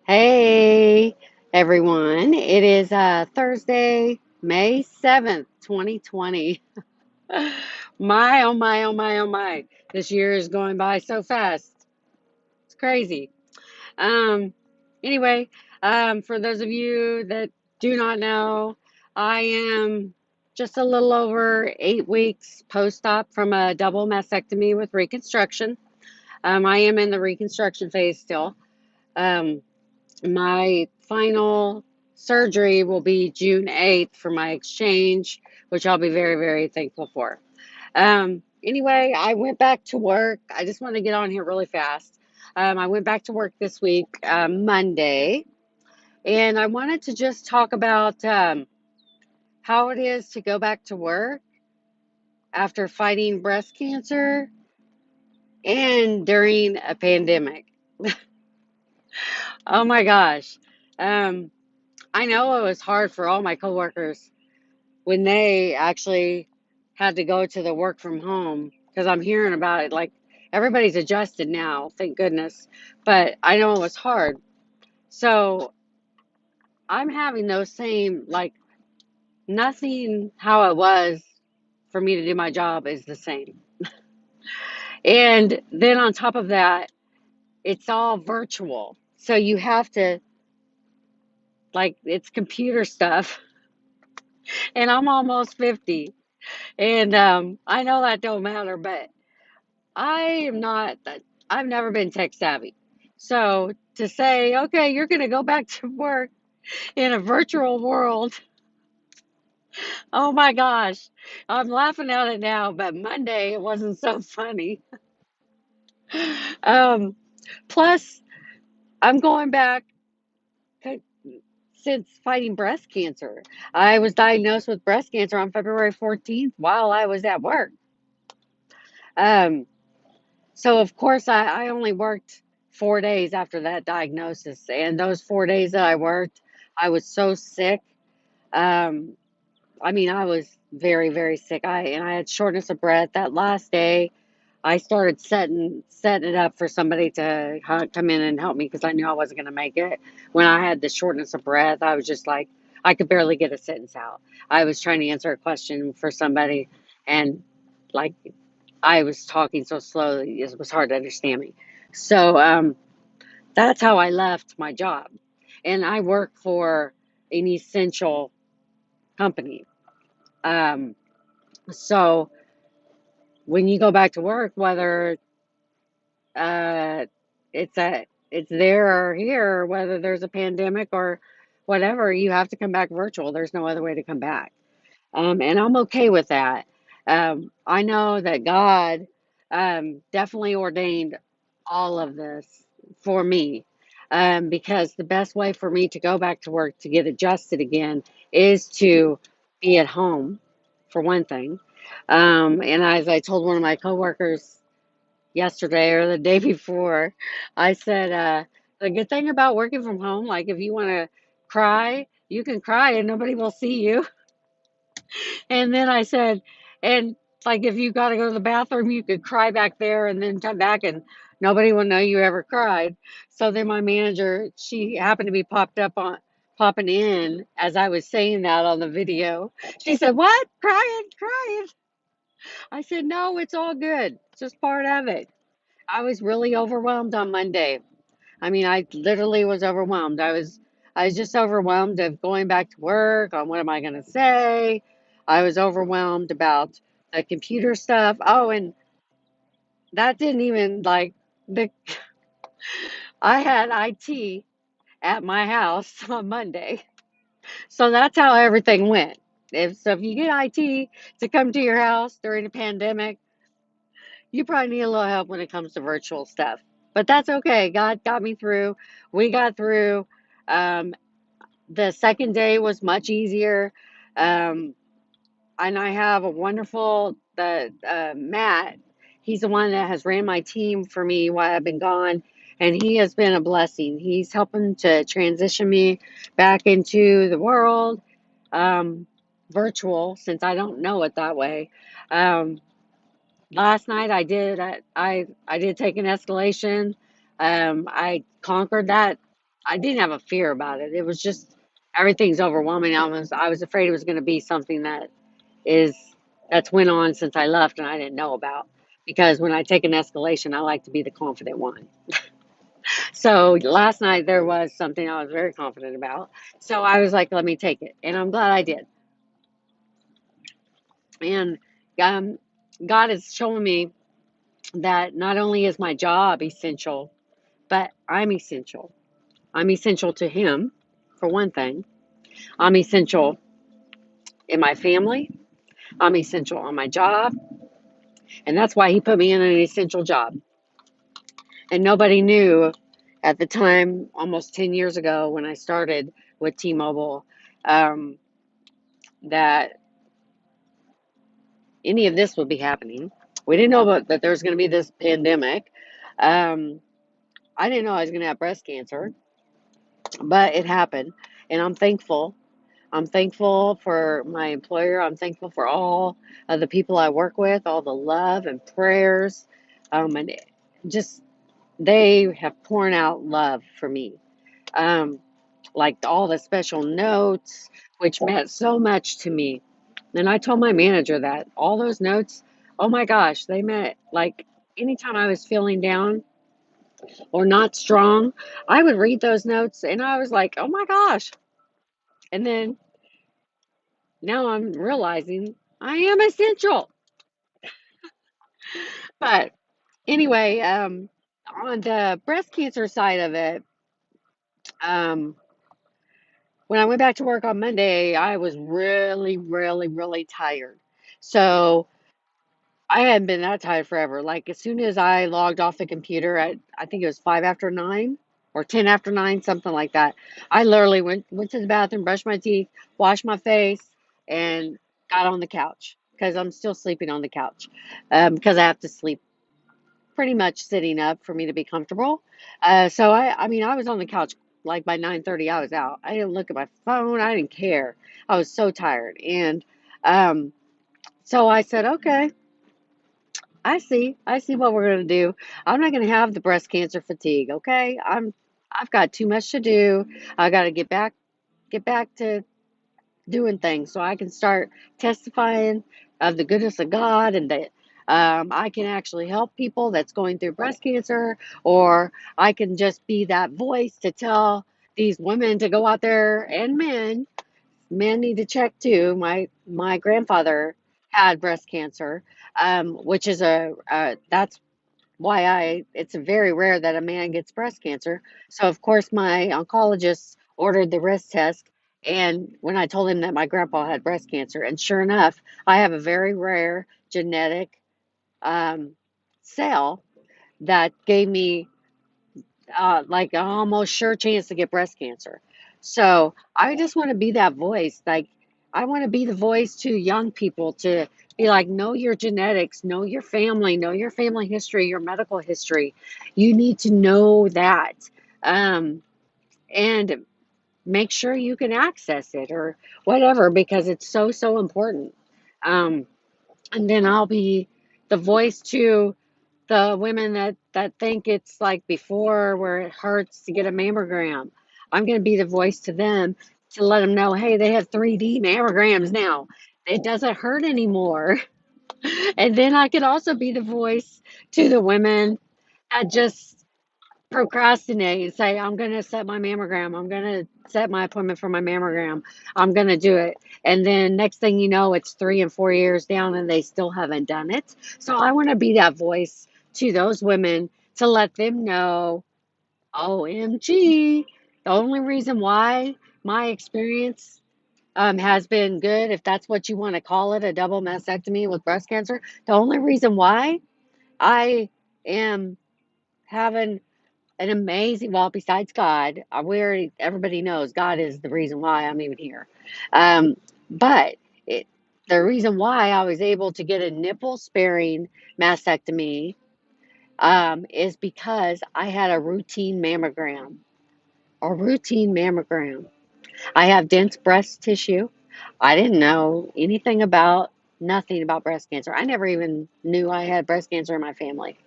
Hey, everyone. It is Thursday, May 7th, 2020. My, oh my, oh my, oh my. This year is going by so fast. It's crazy. Um, anyway, for those of you that do not know, I am just a little over 8 weeks post-op from a double mastectomy with reconstruction. I am in the reconstruction phase still. Um, My final surgery will be June 8th for my exchange, which I'll be very, very thankful for. Anyway, I went back to work. I just want to get on here really fast. I went back to work this week, Monday, and I wanted to just talk about how it is to go back to work after fighting breast cancer and during a pandemic. Oh my gosh. Um, I know it was hard for all my coworkers when they actually had to go to the work from home because I'm hearing about it. Like everybody's adjusted now, thank goodness. But I know it was hard. So I'm having those same, like, nothing how it was for me to do my job is the same. And then on top of that, it's all virtual. So you have to, like, it's computer stuff. And I'm almost 50. And I know that don't matter, but I am not, I've never been tech savvy. So to say, okay, you're going to go back to work in a virtual world, oh my gosh, I'm laughing at it now, but Monday it wasn't so funny. Um, Plus, I'm going back c- since fighting breast cancer. I was diagnosed with breast cancer on February 14th while I was at work. Um, So of course I only worked 4 days after that diagnosis, and those 4 days that I worked, I was so sick. Um, I mean, I was very, very sick. I had shortness of breath. That last day, I started setting it up for somebody to come in and help me because I knew I wasn't going to make it. When I had the shortness of breath, I was just like I could barely get a sentence out. I was trying to answer a question for somebody, and like I was talking so slowly, it was hard to understand me. So that's how I left my job. And I work for an essential company. Um, so when you go back to work, whether uh, it's there or here, or whether there's a pandemic or whatever, you have to come back virtual. There's no other way to come back. And I'm okay with that. I know that God definitely ordained all of this for me, because the best way for me to go back to work to get adjusted again is to be at home, for one thing. And as I told one of my coworkers yesterday or the day before, I said, the good thing about working from home, like if you want to cry, you can cry and nobody will see you. And then I said, and like if you got to go to the bathroom, you could cry back there and then come back and nobody will know you ever cried. So then my manager, she happened to be popping in as I was saying that on the video. She said, "What? Crying, crying." I said, "No, it's all good. It's just part of it." I was really overwhelmed on Monday. I mean, I literally was overwhelmed. I was just overwhelmed of going back to work on what am I going to say. I was overwhelmed about the computer stuff. Oh, and that didn't even like the I had IT at my house on Monday. So that's how everything went. If you get IT to come to your house during a pandemic, you probably need a little help when it comes to virtual stuff. But that's okay. God got me through. We got through. Um, The second day was much easier. Um, and I have a wonderful Matt. He's the one that has ran my team for me while I've been gone, and he has been a blessing. He's helping to transition me back into the world, um, virtual, since I don't know it that way. Um, Last night I did take an escalation. I conquered that I didn't have a fear about it. It was just everything's overwhelming. I was afraid it was going to be something is that's went on since I left and I didn't know about. Because when I take an escalation, I like to be the confident one. So last night there was something I was very confident about. So I was like, let me take it, and I'm glad I did. And um, God is showing me that not only is my job essential, but I'm essential. I'm essential to Him, for one thing. I'm essential in my family. I'm essential on my job. And that's why He put me in an essential job. And nobody knew at the time, almost 10 years ago, when I started with T Mobile, um, that any of this would be happening. We didn't know about, that there was going to be this pandemic. Um, I didn't know I was going to have breast cancer, but it happened. And I'm thankful. I'm thankful for my employer. I'm thankful for all of the people I work with, all the love and prayers. And just they have poured out love for me. Um, like all the special notes, which meant so much to me. And I told my manager that all those notes, oh my gosh, they meant like anytime I was feeling down or not strong, I would read those notes and I was like, oh my gosh. And then now I'm realizing I am essential. But anyway, on the breast cancer side of it, um, when I went back to work on Monday, I was really, really, really tired. So I hadn't been that tired forever. Like as soon as I logged off the computer at I think it was 5 after 9 or 10 after 9, something like that. I literally went to the bathroom, brushed my teeth, washed my face, and got on the couch because I'm still sleeping on the couch because I have to sleep pretty much sitting up for me to be comfortable. So I mean, I was on the couch like by 9:30. I was out. I didn't look at my phone. I didn't care. I was so tired, and um, so I said, okay. I see what we're gonna do. I'm not gonna have the breast cancer fatigue, okay? I've got too much to do. I gotta get back to doing things so I can start testifying of the goodness of God and that I can actually help people that's going through breast cancer, or I can just be that voice to tell these women to go out there and men. Men need to check too. My grandfather had breast cancer, which is that's why I it's very rare that a man gets breast cancer. So of course my oncologist ordered the risk test, and when I told him that my grandpa had breast cancer, and sure enough, I have a very rare genetic um, cell that gave me like an almost sure chance to get breast cancer. So I just want to be that voice. Like I want to be the voice to young people to be like, know your genetics, know your family history, your medical history. You need to know that. Um, and make sure you can access it or whatever because it's so, so important. Um, and then I'll be the voice to the women that think it's like before where it hurts to get a mammogram. I'm going to be the voice to them to let them know, hey, they have 3D mammograms now. It doesn't hurt anymore. And then I could also be the voice to the women that just procrastinate and say, I'm going to set my mammogram. I'm going to set my appointment for my mammogram. I'm going to do it. And then next thing you know, it's 3 and 4 years down and they still haven't done it. So I want to be that voice to those women to let them know, OMG, the only reason why my experience has been good, if that's what you want to call it, a double mastectomy with breast cancer, the only reason why I am having an amazing, well, besides God, we already, everybody knows God is the reason why I'm even here. Um, but it, the reason why I was able to get a nipple sparing mastectomy is because I had a routine mammogram. A routine mammogram. I have dense breast tissue. I didn't know anything about nothing about breast cancer. I never even knew I had breast cancer in my family.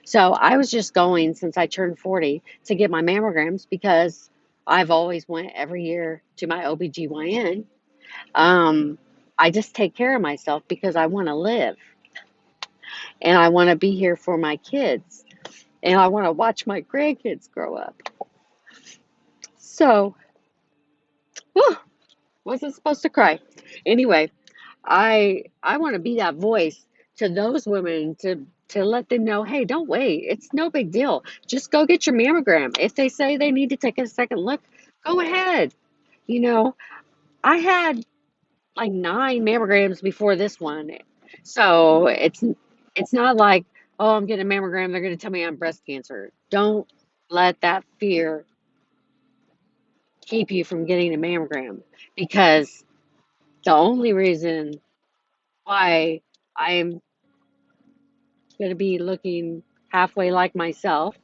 So I was just going since I turned 40 to get my mammograms because I've always went every year to my OBGYN. Um, I just take care of myself because I want to live and I want to be here for my kids and I want to watch my grandkids grow up. So, whew, wasn't supposed to cry. Anyway, I want to be that voice to those women to let them know, hey, don't wait. It's no big deal. Just go get your mammogram. If they say they need to take a second look, go ahead. You know, I had like 9 mammograms before this one. So it's not like, oh, I'm getting a mammogram, they're going to tell me I'm breast cancer. Don't let that fear keep you from getting a mammogram because the only reason why I'm going to be looking halfway like myself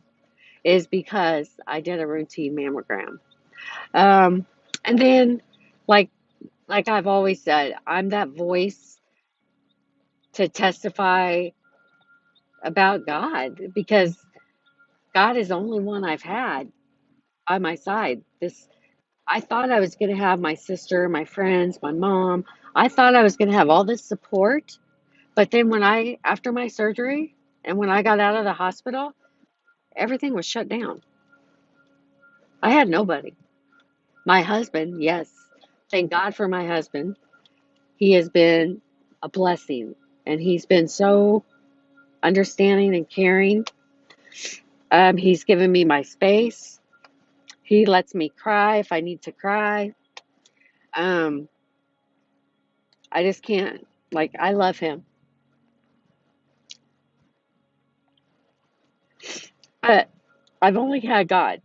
is because I did a routine mammogram. Um, and then, like I've always said, I'm that voice to testify about God because God is the only one I've had by my side. This I thought I was going to have my sister, my friends, my mom. I thought I was going to have all this support, but then after my surgery and when I got out of the hospital, everything was shut down. I had nobody. My husband, yes. Thank God for my husband. He has been a blessing and he's been so understanding and caring. He's given me my space. He lets me cry if I need to cry. Um, I just can't, I love him. But I've only had God.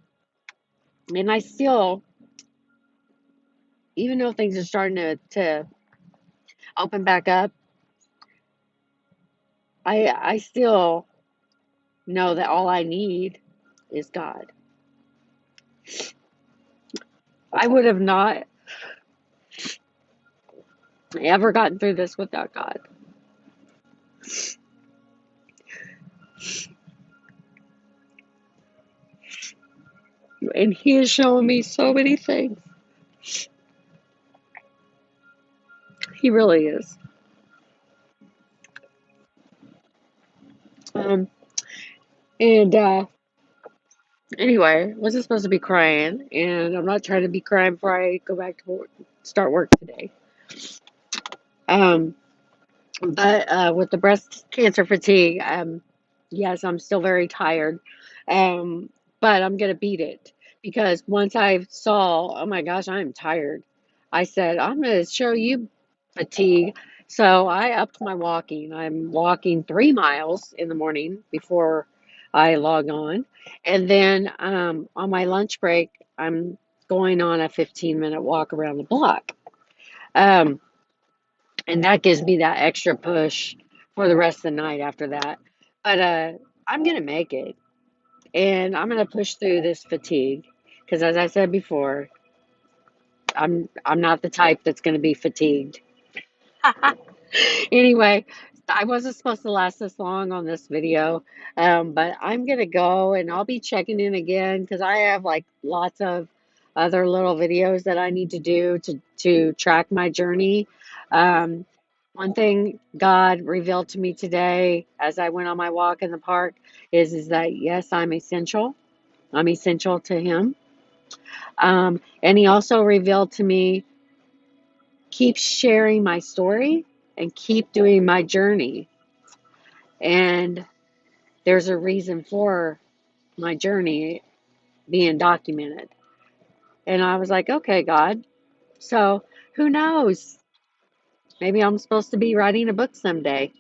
And I still, even though things are starting to open back up, I still know that all I need is God. I would have not ever gotten through this without God. And He has shown me so many things. He really is. Um, and Anyway, wasn't supposed to be crying, and I'm not trying to be crying before I go back to work, start work today. Um, but with the breast cancer fatigue, yes, I'm still very tired. Um, but I'm gonna beat it because once I saw, oh my gosh, I'm tired. I said, I'm gonna show you fatigue. So I upped my walking. I'm walking 3 miles in the morning before I log on. And then on my lunch break, I'm going on a 15-minute walk around the block. Um, and that gives me that extra push for the rest of the night after that. But I'm gonna make it, and I'm gonna push through this fatigue because, as I said before, I'm not the type that's gonna be fatigued. Anyway, I wasn't supposed to last this long on this video, but I'm gonna go and I'll be checking in again because I have like lots of other little videos that I need to do to track my journey. Um, One thing God revealed to me today as I went on my walk in the park is that yes, I'm essential. I'm essential to Him. And He also revealed to me, keep sharing my story and keep doing my journey. And there's a reason for my journey being documented. And I was like, okay, God. So who knows? Maybe I'm supposed to be writing a book someday.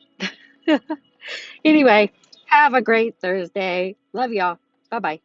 Anyway, have a great Thursday. Love y'all. Bye bye.